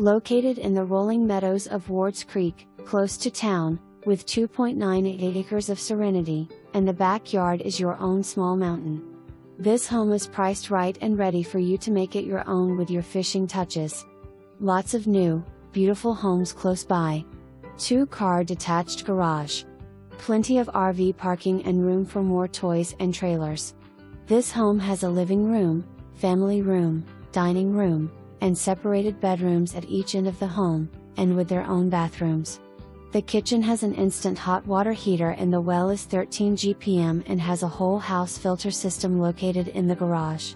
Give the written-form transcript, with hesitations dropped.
Located in the rolling meadows of Wards Creek, close to town, with 2.98 acres of serenity, and the backyard is your own small mountain. This home is priced right and ready for you to make it your own with your fishing touches. Lots of new, beautiful homes close by. 2-car detached garage. Plenty of RV parking and room for more toys and trailers. This home has a living room, family room, dining room, and separated bedrooms at each end of the home, and with their own bathrooms. The kitchen has an instant hot water heater and the well is 13 GPM and has a whole house filter system located in the garage.